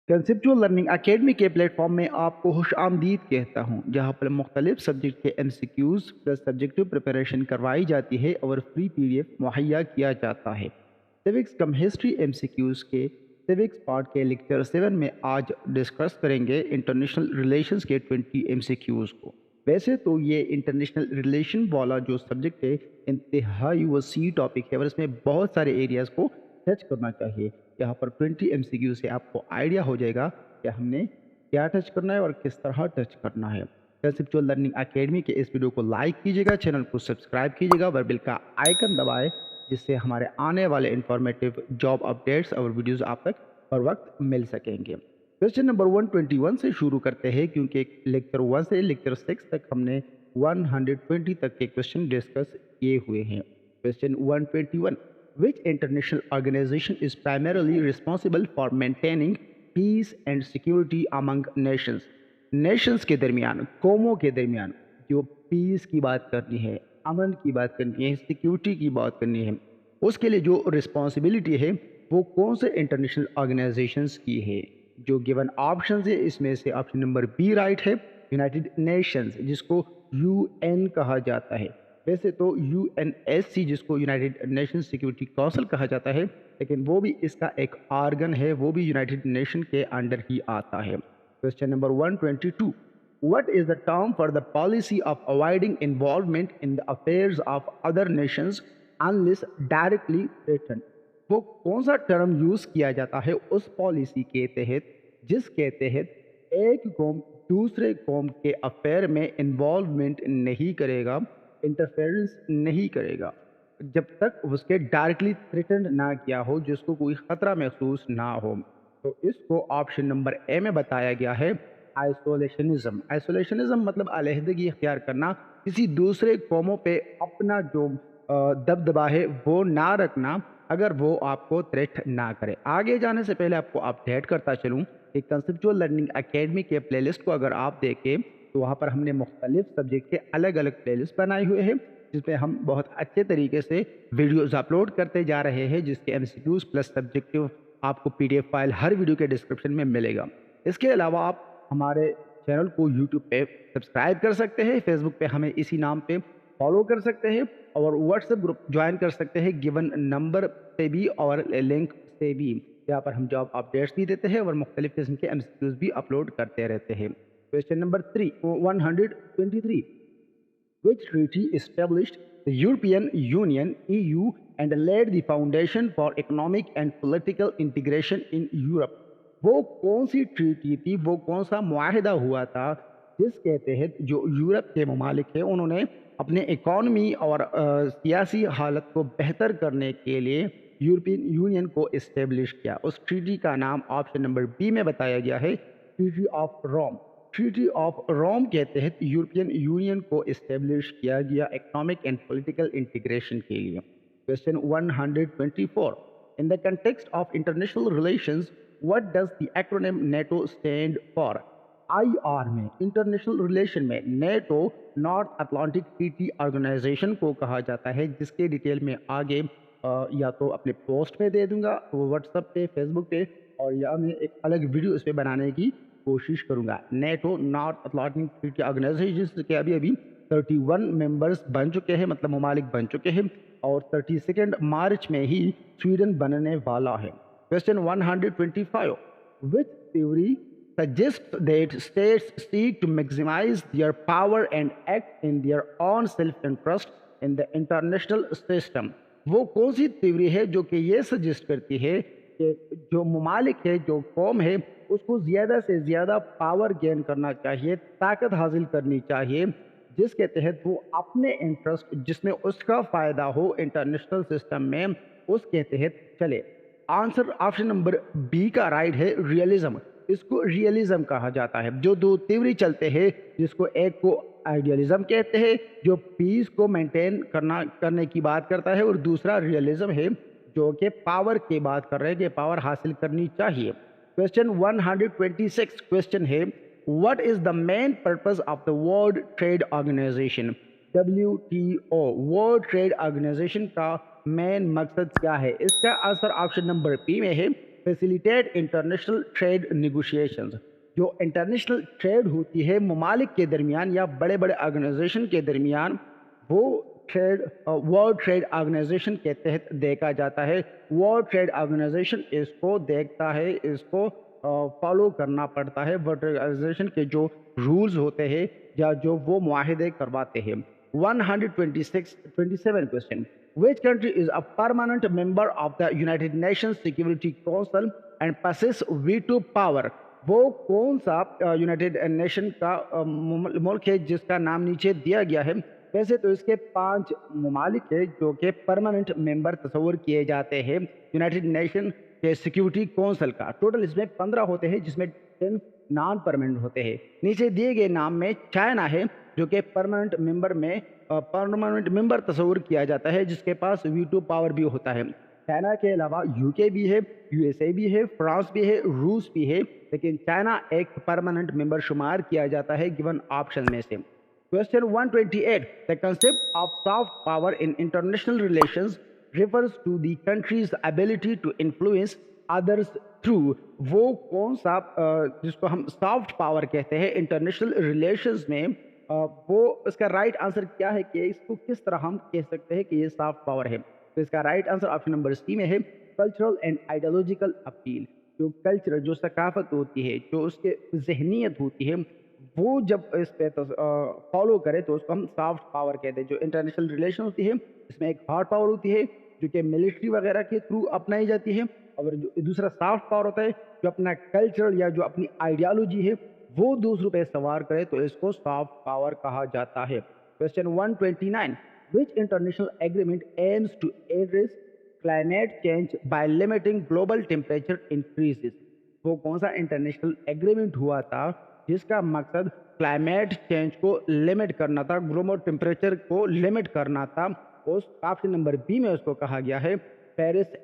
Conceptual learning academy के platform में आपको खुश आमदीद कहता हूँ, जहाँ पर मुख्तलिफ सब्जेक्ट के MCQs प्लस सब्जेक्टिव प्रिपरेशन करवाई जाती है और फ्री PDF मुहैया किया जाता है। सिविक्स कम हिस्ट्री MCQs के सिविक्स पार्ट के लेक्चर 7 में आज डिस्कस करेंगे इंटरनेशनल रिलेशंस के 20 MCQs को। वैसे तो ये इंटरनेशनल रिलेशन वाला जो सब्जेक्ट है इंतहाई वसी टॉपिक है और इसमें बहुत सारे एरियाज़ को टच करना चाहिए। यहाँ पर 20 MCQ से आपको आइडिया हो जाएगा कि हमने क्या टच करना है और किस तरह टच करना है। कंसेप्चुअल लर्निंग अकेडमी के इस वीडियो को लाइक कीजिएगा, चैनल को सब्सक्राइब कीजिएगा और बेल का आइकन दबाएं, जिससे हमारे आने वाले इंफॉर्मेटिव जॉब अपडेट्स और वीडियोस आप तक हर वक्त मिल सकेंगे। क्वेश्चन नंबर 121 से शुरू करते हैं, क्योंकि लेक्चर 1 से लेक्चर 6 तक हमने 120 तक के क्वेश्चन डिस्कस किए हुए हैं। Question 121, which international organization is primarily responsible for maintaining peace and security among nations? Nations के दरमियान, कौमों के दरमियान जो पीस की बात करनी है, अमन की बात करनी है, सिक्योरिटी की बात करनी है, उसके लिए जो रिस्पॉन्सिबिलिटी है वो कौन से इंटरनेशनल ऑर्गेनाइजेशंस की है? जो गिवन ऑप्शन है इसमें से ऑप्शन नंबर बी राइट है, यूनाइटेड नेशंस, जिसको UN कहा जाता है। वैसे तो UNSC, जिसको यूनाइटेड नेशन सिक्योरिटी काउंसिल कहा जाता है, लेकिन वो भी इसका एक आर्गन है, वो भी यूनाइटेड नेशन के अंडर ही आता है। Question number 122, what is the term for the policy of avoiding involvement in the affairs of other Nations unless directly threatened? वो कौन सा टर्म यूज किया जाता है उस पॉलिसी के तहत जिसके तहत एक कौम दूसरे कौम के अफेयर में इन्वॉल्वमेंट नहीं करेगा, इंटरफेरेंस नहीं करेगा, जब तक उसके डायरेक्टली थ्रेटन्ड ना किया हो, जिसको कोई खतरा महसूस ना हो। तो इसको ऑप्शन नंबर ए में बताया गया है आइसोलेशनिज्म। आइसोलेशनिज्म मतलब अलहदगी इख्तियार करना, किसी दूसरे कौमों पे अपना जो दबदबा है वो ना रखना, अगर वो आपको थ्रेट ना करे। आगे जाने से पहले आपको अपडेट करता चलूँ कि कंसेप्चुअल लर्निंग अकेडमी के प्लेलिस्ट को अगर आप देखें तो वहाँ पर हमने मुख्तलिफ सब्जेक्ट के अलग अलग प्लेलिस्ट बनाए हुए हैं, जिसमें हम बहुत अच्छे तरीके से वीडियोस अपलोड करते जा रहे हैं, जिसके MCQs प्लस सब्जेक्टिव आपको PDF फाइल हर वीडियो के डिस्क्रिप्शन में मिलेगा। इसके अलावा आप हमारे चैनल को यूट्यूब पे सब्सक्राइब कर सकते हैं, फेसबुक पे हमें इसी नाम पे फॉलो कर सकते हैं और व्हाट्सएप ग्रुप ज्वाइन कर सकते हैं गिवन नंबर से भी और लिंक से भी। यहाँ पर हम जॉब अपडेट्स भी देते हैं और मुख्तलिफ किस्म के MCQs भी अपलोड करते रहते हैं। Question number 123, which treaty established the European Union (EU) and laid the foundation for economic and political integration in Europe? वो कौन सी ट्रीटी थी, वो कौन सा मुआहिदा हुआ था जिसके तहत जो यूरोप के ममालिक हैं उन्होंने अपने इकॉनमी और सियासी हालत को बेहतर करने के लिए यूरोपियन यूनियन को इस्टेब्लिश किया? उस ट्रीटी का नाम ऑप्शन नंबर बी में बताया गया है, treaty of Rome. Treaty of Rome के तहत यूरोपियन यूनियन को इस्टेब्लिश किया गया इकोनॉमिक एंड पॉलिटिकल इंटीग्रेशन के लिए। Question 124, in the context of international relations what does the acronym NATO stand for? IR में, इंटरनेशनल रिलेशन में, NATO North Atlantic Treaty Organization को कहा जाता है, जिसके डिटेल में आगे या तो अपने पोस्ट में दे दूंगा व्हाट्सएप पे, फेसबुक पे, और या मैं एक अलग वीडियो इस पे बनाने की कोशिश करूंगा। NATO North Atlantic Treaty Organization के अभी 31 मेंबर्स बन चुके हैं, मतलब ममालिक बन चुके हैं, और 32 मार्च में ही स्वीडन बनने वाला है। Question 125, which theory suggests that states seek to maximize their power and act in their own self-interest in the international system? वो कौन सी थ्योरी है जो कि ये सजेस्ट करती है कि जो ममालिक है, जो कौम है, उसको ज़्यादा से ज़्यादा पावर गेन करना चाहिए, ताकत हासिल करनी चाहिए, जिसके तहत वो अपने इंटरेस्ट जिसमें उसका फ़ायदा हो इंटरनेशनल सिस्टम में, उसके तहत चले? आंसर ऑप्शन नंबर बी का राइट है, रियलिज्म। इसको रियलिज्म कहा जाता है। जो दो थ्योरी चलते हैं, जिसको एक को आइडियलिज्म कहते हैं जो पीस को मेंटेन करने की बात करता है, और दूसरा रियलिज्म है जो कि पावर की बात कर रहे हैं कि पावर हासिल करनी चाहिए। क्वेश्चन 126 क्वेश्चन है, what is the main purpose of the World Trade Organization? WTO, World Trade Organization का मेन मकसद क्या है? इसका आंसर ऑप्शन नंबर बी में है, फैसिलिटेट इंटरनेशनल ट्रेड नेगोशिएशंस। जो इंटरनेशनल ट्रेड होती है ममालिक के दरमियान या बड़े बड़े ऑर्गेनाइजेशन के दरमियान, वो ट्रेड वर्ल्ड ट्रेड ऑर्गेनाइजेशन के तहत देखा जाता है। वर्ल्ड ट्रेड ऑर्गेनाइजेशन इसको देखता है, इसको फॉलो करना पड़ता है। वर्ल्ड ट्रेड ऑर्गेनाइजेशन के जो रूल्स होते हैं या जो वो मुआहिदे करवाते हैं। 127 question, which country is a permanent member of the United Nations Security Council and possesses veto power? वो कौन सा यूनाइटेड नेशन का मुल्क है जिसका नाम नीचे दिया गया है। वैसे तो इसके 5 ममालिक है जो कि परमानेंट मेंबर तस्वुर किए जाते हैं यूनाइटेड नेशन के सिक्योरिटी काउंसिल का। टोटल इसमें 15 होते हैं जिसमें 10 नॉन परमानेंट होते हैं। नीचे दिए गए नाम में चाइना है जो कि परमानेंट मेंबर तस्वुर किया जाता है, जिसके पास वीटो पावर भी होता है। चाइना के अलावा यूके भी है, यूएसए भी है, फ्रांस भी है, रूस भी है, लेकिन चाइना एक परमानेंट मेंबर शुमार किया जाता है गिवन ऑप्शन में से। Question 128, the concept of soft power in international relations refers to the country's ability to influence others through। वो कौन सा जिसको हम सॉफ्ट पावर कहते हैं इंटरनेशनल रिलेशंस में, वो इसका राइट आंसर क्या है कि इसको किस तरह हम कह सकते हैं कि ये सॉफ्ट पावर है। तो इसका right answer option number C में है, कल्चरल एंड आइडियोलॉजिकल अपील। जो कल्चर, जो सकाफत होती है, जो उसके जहनीत होती है, वो जब इस पे फॉलो करे तो उसको हम सॉफ्ट पावर कहते हैं। जो इंटरनेशनल रिलेशन होती है इसमें एक हार्ड पावर होती है जो कि मिलिट्री वगैरह के थ्रू अपनाई जाती है, और जो दूसरा सॉफ्ट पावर होता है जो अपना कल्चर या जो अपनी आइडियालॉजी है वो दूसरों पे सवार करे तो इसको सॉफ्ट पावर कहा जाता है। Question 129, which international agreement aims to address climate change by limiting global temperature increases. वो कौन सा इंटरनेशनल एग्रीमेंट हुआ था जिसका मकसद क्लाइमेट चेंज को लिमिट करना था, ग्लोबल टेम्परेचर को लिमिट करना था। उस ऑप्शन नंबर बी में उसको कहा गया है पेरिस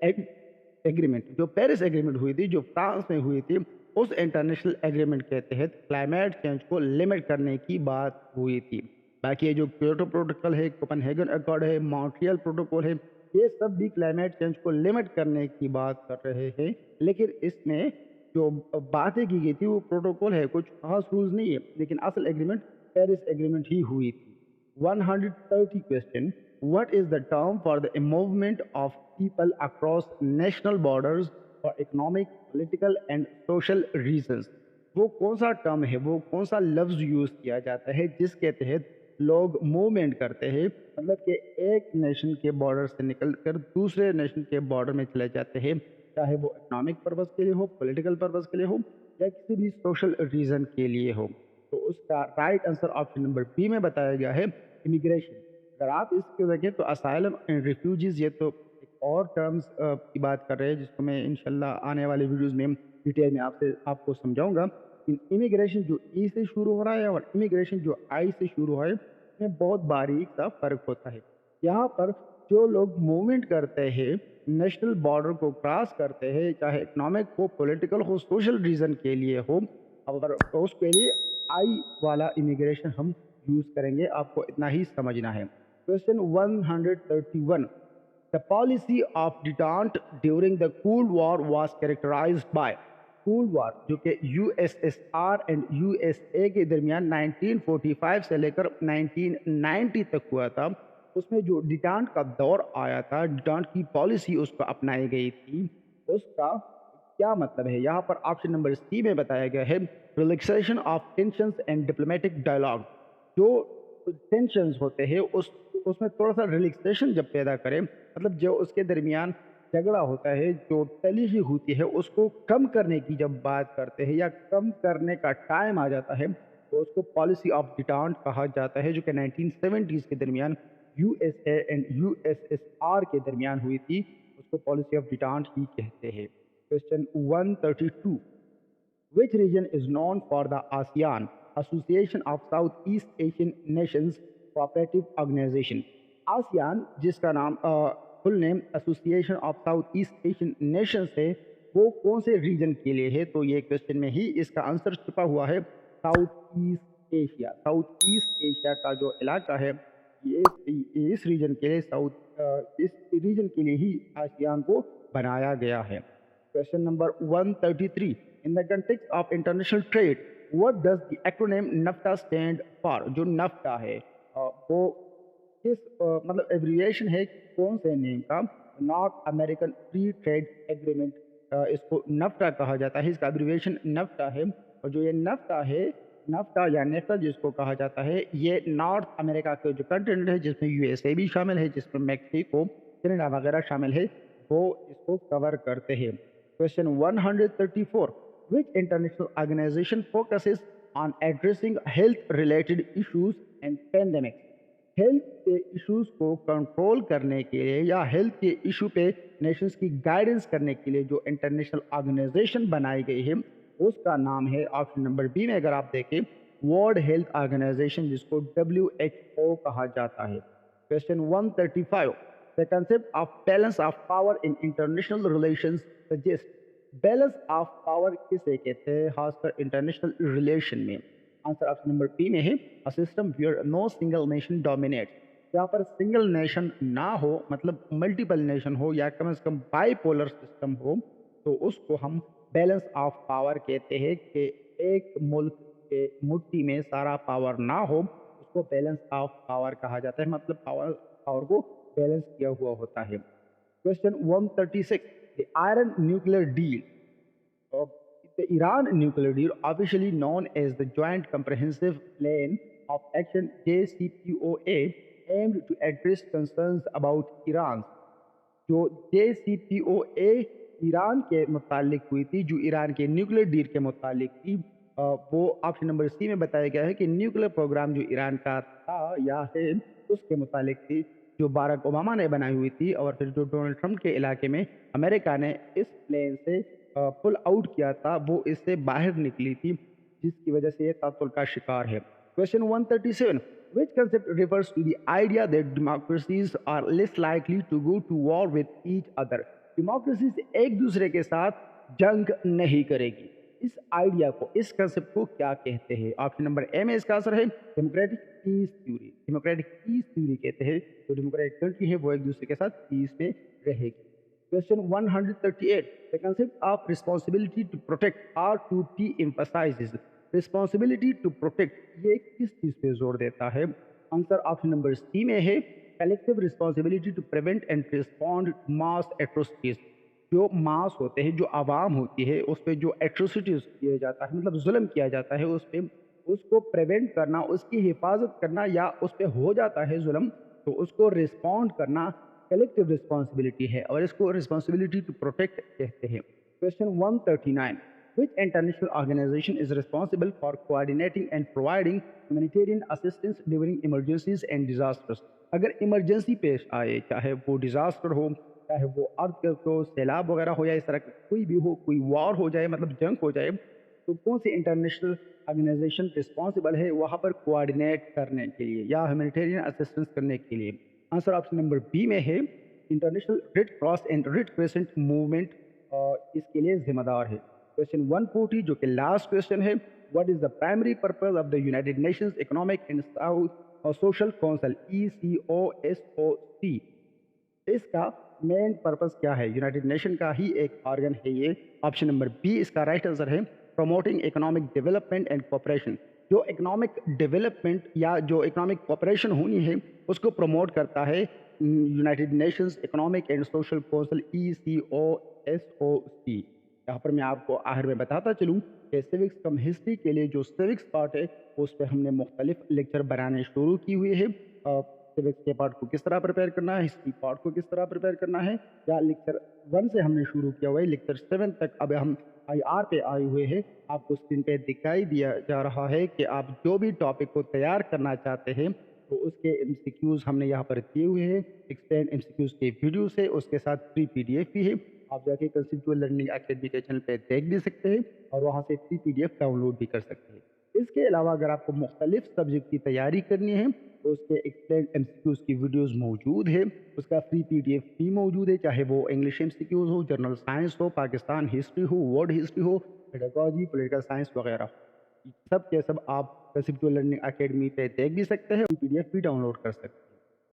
एग्रीमेंट। जो पेरिस एग्रीमेंट हुई थी, जो फ्रांस में हुई थी, उस इंटरनेशनल एग्रीमेंट के तहत क्लाइमेट चेंज को लिमिट करने की बात हुई थी। बाकी ये जो क्योटो प्रोटोकॉल है, कोपेनहेगन अकॉर्ड है, मॉन्ट्रियल प्रोटोकॉल है, ये सब भी क्लाइमेट चेंज को लिमिट करने की बात कर रहे हैं। लेकिन इसमें जो बातें की गई थी वो प्रोटोकॉल है, कुछ खास रूल्स नहीं है, लेकिन असल एग्रीमेंट पेरिस एग्रीमेंट ही हुई थी। 130 question, what is the term for the movement of people across national borders for economic, political and social reasons. वो कौन सा टर्म है, वो कौन सा लफ्ज यूज किया जाता है जिसके तहत लोग मूवमेंट करते हैं, मतलब कि एक नेशन के बॉर्डर से निकल कर दूसरे नेशन के बॉर्डर में चले जाते हैं, चाहे वो इकोनॉमिक पर्पज़ के लिए हो, पॉलिटिकल पर्पज़ के लिए हो, या किसी भी सोशल रीज़न के लिए हो। तो उसका right answer option number B में बताया गया है, इमिग्रेशन। अगर आप इसको देखें तो असाइलम एंड रिफ्यूजीज, ये तो एक और टर्म्स की बात कर रहे हैं जिसको मैं इंशाल्लाह आने वाले वीडियोज़ में डिटेल में आपको समझाऊंगा। इमिग्रेशन जो ई से शुरू हो रहा है और इमिग्रेशन जो आई से शुरू हो रहा है, इसमें बहुत बारीक सा फ़र्क होता है। यहाँ पर जो लोग मूवमेंट करते हैं, नेशनल बॉर्डर को क्रॉस करते हैं, चाहे इकोनॉमिक हो, पॉलिटिकल हो, सोशल रीज़न के लिए हो, अगर उसके लिए आई वाला इमिग्रेशन हम यूज़ करेंगे। आपको इतना ही समझना है। Question 131, the policy of detente during the cold war was characterised by. Cold war जो कि यूएसएसआर एंड यूएसए के दरमियान 1945 से लेकर 1990 तक हुआ था, उसमें जो डिटेंट का दौर आया था, डिटेंट की पॉलिसी उसको अपनाई गई थी, उसका क्या मतलब है। यहाँ पर ऑप्शन नंबर सी में बताया गया है, relaxation of tensions and diplomatic dialogue. जो टेंशंस होते हैं उसमें थोड़ा सा रिलैक्सेशन जब पैदा करें, मतलब जो उसके दरमियान झगड़ा होता है, जो तलीही होती है, उसको कम करने की जब बात करते हैं या कम करने का टाइम आ जाता है तो उसको पॉलिसी ऑफ डिटेंट कहा जाता है, जो कि 1970s के दरमियान यूएसए एंड यूएसएसआर के दरमियान हुई थी। उसको पॉलिसी ऑफ डिटेंट ही कहते हैं। Question 132, which region is known for the ASEAN, Association of Southeast Asian Nations Cooperative Organization? ASEAN, जिसका नाम full name association of south east Asian Nations है, वो कौन से रीजन के लिए है? तो ये क्वेश्चन में ही इसका आंसर छुपा हुआ है, south east Asia. South east Asia का जो इलाका है ये इस रीजन के लिए इस रीजन के लिए ही आसियान को बनाया गया है। Question number 133. In the context of international trade, what does the acronym NAFTA stand for? जो NAFTA है वो किस मतलब एब्रिविएशन है कौन से नेम का? North American free trade agreement, इसको NAFTA कहा जाता है, इसका एब्रिविएशन NAFTA है। और जो ये NAFTA है, NAFTA या NAFTA जिसको कहा जाता है, ये नॉर्थ अमेरिका के जो कंटिनेंट है जिसमें यूएसए भी शामिल है, जिसमें मैक्सिको, कनाडा वगैरह शामिल है, वो इसको कवर करते हैं। Question 134. Which international organization focuses on addressing health-related issues and pandemics? Health के इश्यूज को कंट्रोल करने के लिए या हेल्थ के इशू पे नेशंस की गाइडेंस करने के लिए जो इंटरनेशनल ऑर्गेनाइजेशन बनाई गई है उसका नाम है, ऑप्शन नंबर बी में अगर आप देखें, वर्ल्ड हेल्थ ऑर्गेनाइजेशन, जिसको WHO कहा जाता है। Question 135. The concept of balance of power in international relations suggests. Balance of power किसे कहते हैं खासकर इंटरनेशनल रिलेशन में? आंसर ऑप्शन नंबर बी में है, a system where no single nation dominates. यहाँ पर सिंगल नेशन ना हो, मतलब मल्टीपल नेशन हो या कम से कम बाइपोलर सिस्टम हो, तो उसको हम बैलेंस ऑफ पावर कहते हैं कि एक मुल्क के मुट्ठी में सारा पावर ना हो, उसको बैलेंस ऑफ पावर कहा जाता है, मतलब पावर को बैलेंस किया हुआ होता है। Question 136. The Iran nuclear deal. The Iran nuclear deal, officially known as the Joint Comprehensive Plan of Action JCPOA, aimed to address concerns about Iran. जो JCPOA ईरान के मुतालिक हुई थी, जो ईरान के न्यूक्लियर डील के मुतालिक थी, वो ऑप्शन नंबर सी में बताया गया है कि न्यूक्लियर प्रोग्राम जो ईरान का था या है उसके मुतालिक थी, जो बाराक ओबामा ने बनाई हुई थी, और फिर जो डोनाल्ड ट्रंप के इलाके में अमेरिका ने इस प्लेन से पुल आउट किया था, वो इससे बाहर निकली थी, जिसकी वजह से ये तातुल का शिकार है। Question 137. Which concept refers to the idea that democracies are less likely to go to war with each other? Democracies एक दूसरे के साथ जंग नहीं करेगी। इस आइडिया को, इस कंसेप्ट को क्या कहते हैं? ऑप्शन नंबर ए में इसका आंसर है democratic peace theory. Democratic peace theory कहते हैं जो डेमोक्रेटिक कंट्री है वो एक दूसरे के साथ पीस में रहेगी। Question 138. The concept of responsibility to protect are to be emphasises. Responsibility to protect ये किस चीज पे जोर देता है? आंसर ऑप्शन नंबर सी में है, collective responsibility to prevent and respond mass atrocities. जो मास होते हैं, जो आवाम होती है, उस पर जो एट्रोसिटीज किया जाता है, मतलब जुल्म किया जाता है उस पर, उसको प्रिवेंट करना, उसकी हिफाजत करना, या उस पर हो जाता है जुल्म तो उसको रिस्पॉन्ड करना कलेक्टिव रिस्पांसिबिलिटी है, और इसको रिस्पांसिबिलिटी टू प्रोटेक्ट कहते हैं। Question 139. Which international organization is responsible for coordinating and providing humanitarian assistance during emergencies and disasters? अगर इमरजेंसी पेश आए, चाहे वो डिजास्टर हो, चाहे वो अर्थक्वेक हो, सैलाब वगैरह हो, या इस तरह का कोई भी हो, कोई वॉर हो जाए, मतलब जंग हो जाए, तो कौन सी इंटरनेशनल ऑर्गेनाइजेशन रिस्पॉन्सिबल है वहाँ पर कोऑर्डिनेट करने के लिए या ह्यूमैनिटेरियन असिस्टेंस करने के लिए? आंसर ऑप्शन नंबर बी में है, international red cross and red crescent movement इसके लिए जिम्मेदार है। क्वेश्चन 140 जो कि लास्ट क्वेश्चन है, what is the primary purpose of the United Nations economic and social council ECOSOC? इसका मेन पर्पस क्या है? यूनाइटेड नेशन का ही एक ऑर्गन है ये। ऑप्शन नंबर बी इसका राइट आंसर है, promoting economic development and cooperation. जो इकोनॉमिक डेवलपमेंट या जो इकोनॉमिक कोऑपरेशन होनी है उसको प्रमोट करता है United Nations economic and social council ECOSOC। यहाँ पर मैं आपको आखिर में बताता चलूँ कि सिविक्स कम हिस्ट्री के लिए जो सिविक्स पार्ट है उस पर हमने मुख्तलिफ लेक्चर बनाने शुरू की हुई है। सिविक्स के पार्ट को किस तरह प्रिपेयर करना है, हिस्ट्री पार्ट को किस तरह प्रिपेयर करना है, या लेक्चर 1 से हमने शुरू किया हुआ है, लेक्चर 7 तक अब हम IR पे आए हुए हैं। आपको स्क्रीन पे दिखाई दिया जा रहा है कि आप जो भी टॉपिक को तैयार करना चाहते हैं तो उसके MCQs हमने यहाँ पर दिए हुए हैं, एक्सटेंड MCQs के वीडियो से, उसके साथ फ्री PDF भी है। आप जाके कंसेप्चुअल लर्निंग एकेडमी के चैनल पे देख भी सकते हैं और वहाँ से फ्री PDF डाउनलोड भी कर सकते हैं। इसके अलावा अगर आपको मुख्तलिफ सब्जेक्ट की तैयारी करनी है तो उसके एक्सप्लेन MCQs की वीडियोस मौजूद है, उसका फ्री PDF भी मौजूद है, चाहे वो इंग्लिश MCQs हो, जनरल साइंस हो, पाकिस्तान हिस्ट्री हो, वर्ल्ड हिस्ट्री हो, पेडागोजी, पॉलिटिकल साइंस वगैरह, सब के सब आप कंसेप्चुअल लर्निंग एकेडमी पे देख भी सकते हैं और PDF भी डाउनलोड कर सकते हैं।